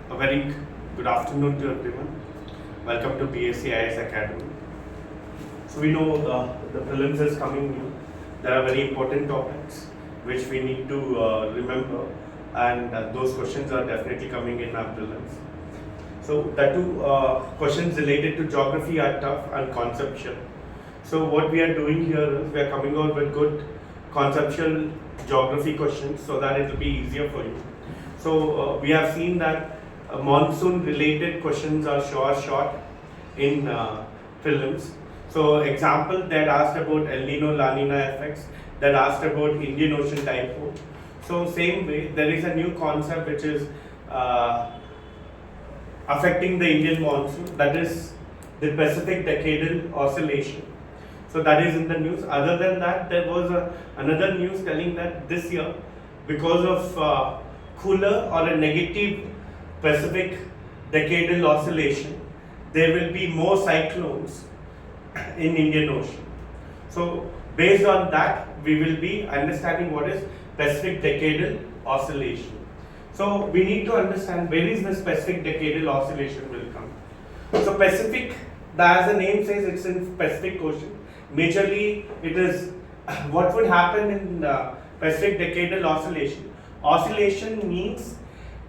A very good afternoon to everyone. Welcome to BSc Academy. So we know the prelims is coming new. There are very important topics which we need to remember, and those questions are definitely coming in our prelims. So the two questions related to geography are tough and conceptual. So what we are doing here is we are coming out with good conceptual geography questions so that it will be easier for you. So we have seen that monsoon related questions are short in prelims. So example that asked about El Nino La Nina effects, that asked about Indian Ocean dipole. So same way there is a new concept which is affecting the Indian monsoon, that is the Pacific Decadal Oscillation. So that is in the news. Other than that, there was another news telling that this year, because of cooler or a negative Pacific Decadal Oscillation, there will be more cyclones in Indian Ocean. So based on that, we will be understanding what is Pacific Decadal Oscillation. So we need to understand where is this Pacific Decadal Oscillation will come. So Pacific, as the name says, it's in Pacific Ocean. Majorly, it is what would happen in Pacific Decadal Oscillation. Oscillation means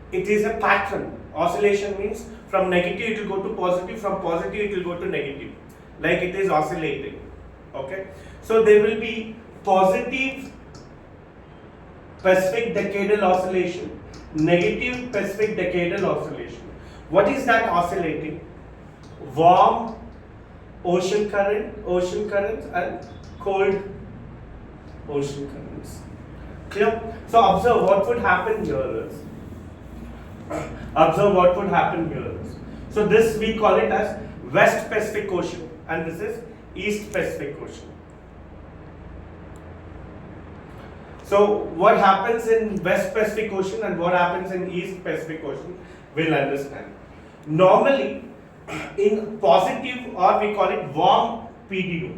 it is a pattern. Oscillation means from negative it will go to positive, from positive it will go to negative, like it is oscillating. Okay, so there will be positive Pacific Decadal Oscillation, negative Pacific Decadal Oscillation. What is that oscillating? Warm ocean currents and cold ocean currents. Clear? So observe what would happen here is, so this we call it as West Pacific Ocean and this is East Pacific Ocean. So what happens in West Pacific Ocean and what happens in East Pacific Ocean, we'll understand. Normally in positive, or we call it warm PDO,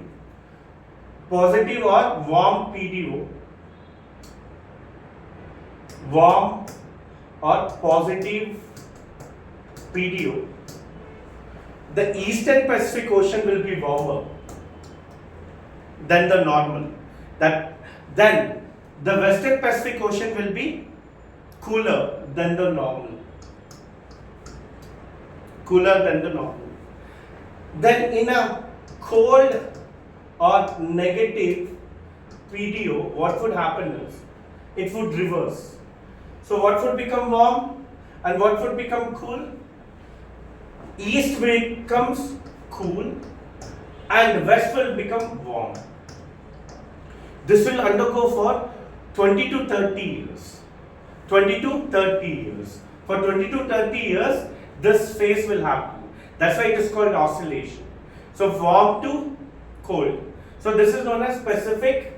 positive or warm PDO, warm or positive PDO, the Eastern Pacific Ocean will be warmer than the normal. Then the Western Pacific Ocean will be cooler than the normal. Then in a cold or negative PDO, what would happen is it would reverse. So what would become warm and what would become cool? East becomes cool and west will become warm. This will undergo for 20 to 30 years. For 20 to 30 years, this phase will happen. That's why it is called oscillation. So warm to cold. So this is known as Pacific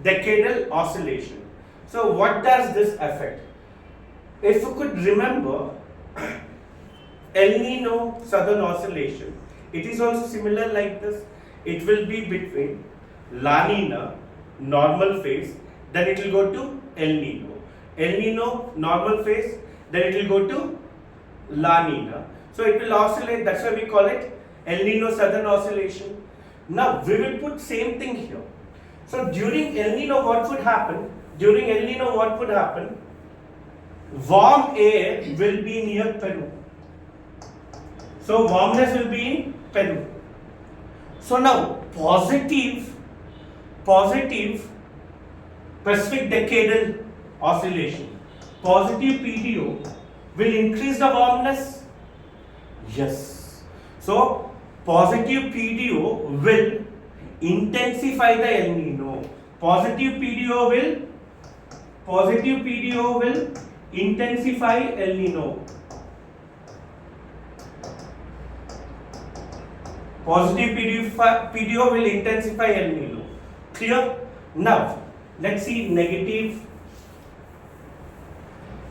Decadal Oscillation. So what does this affect? If you could remember El Nino Southern Oscillation, it is also similar like this. It will be between La Nina, normal phase, then it will go to El Nino. El Nino, normal phase, then it will go to La Nina. So it will oscillate, that's why we call it El Nino Southern Oscillation. Now we will put same thing here. So during El Nino what would happen? Warm air will be near Peru. So warmness will be in Peru. So now positive Pacific Decadal Oscillation, positive PDO will increase the warmness? Yes. So positive PDO will intensify the El Nino. Positive PDO will intensify El Nino. Positive PDO will intensify El Nino. Clear? Now let's see negative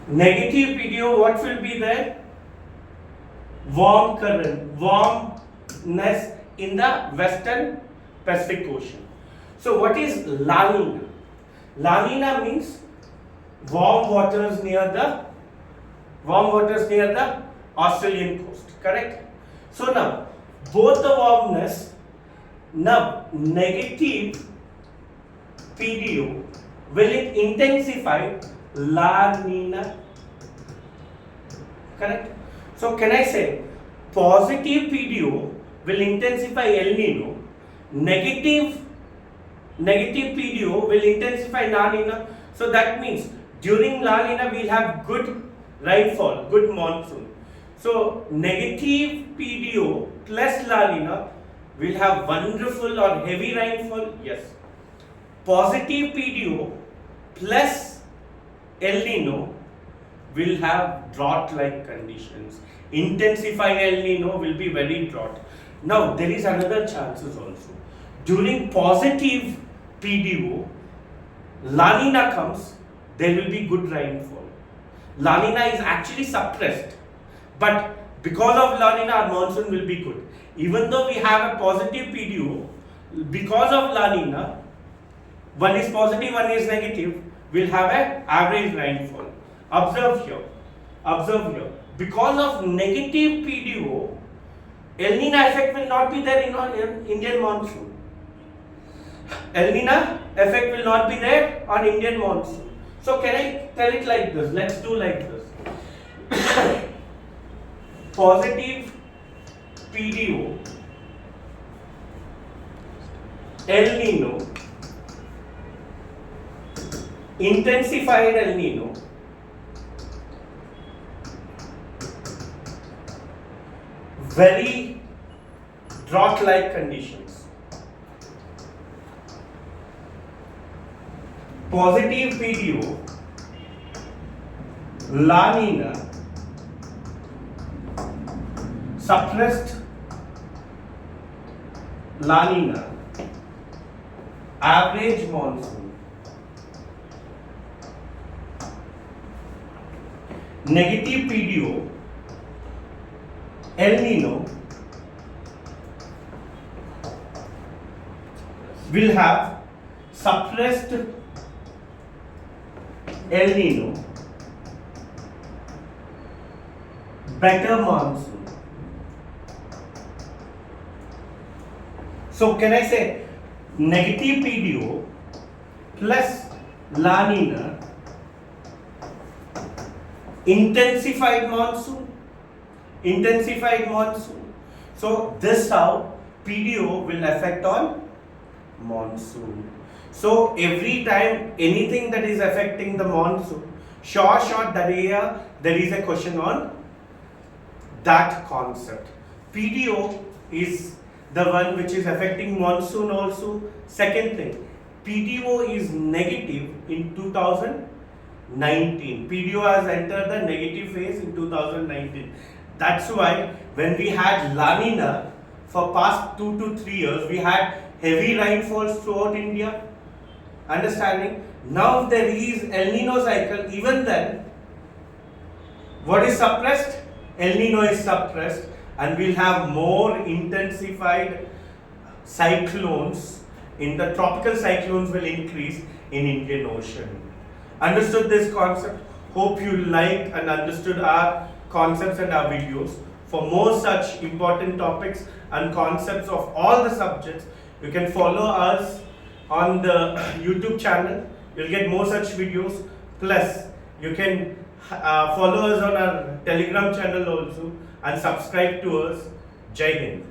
PDO. What will be there? Warm current, warmness in the Western Pacific Ocean. So what is La Nina? La Nina means warm waters near the Warm waters near the Australian coast, correct? So now, both the warmness, now negative PDO, will it intensify La Nina? Correct? So can I say positive PDO will intensify El Nino, negative PDO will intensify La Nina. So that means during La Nina we'll have good rainfall, good monsoon. So negative PDO plus La Nina will have wonderful or heavy rainfall. Yes. Positive PDO plus El Nino will have drought-like conditions. Intensifying El Nino will be very drought. Now there is another chances also. During positive PDO, La Nina comes, there will be good rainfall. La Nina is actually suppressed, but because of La Nina, our monsoon will be good. Even though we have a positive PDO, because of La Nina, one is positive, one is negative, we'll have an average rainfall. Observe here. Because of negative PDO, El Nino effect will not be there in Indian monsoon. El Nino effect will not be there on Indian monsoon. So can I tell it like this? Let's do like this. Positive PDO, El Nino, intensified El Nino, very drought-like conditions. Positive PDO, La Nina, suppressed La Nina, average monsoon. Negative PDO, El Nino, will have suppressed El Nino, better monsoon. So can I say negative PDO plus La Nina, intensified monsoon. So this how PDO will affect on monsoon. So every time anything that is affecting the monsoon, sure that area there is a question on that concept. PDO is the one which is affecting monsoon also. Second thing, PDO is negative in 2019. PDO has entered the negative phase in 2019. That's why when we had La Nina for past 2 to 3 years, we had heavy rainfalls throughout India. Understanding? Now there is El Nino cycle. Even then, what is suppressed? El Nino is suppressed, and we'll have more intensified cyclones. In the tropical cyclones will increase in Indian Ocean. Understood this concept? Hope you liked and understood our concepts and our videos. For more such important topics and concepts of all the subjects, you can follow us on the YouTube channel. You'll get more such videos. Plus, you can follow us on our Telegram channel also and subscribe to us. Jai Hind.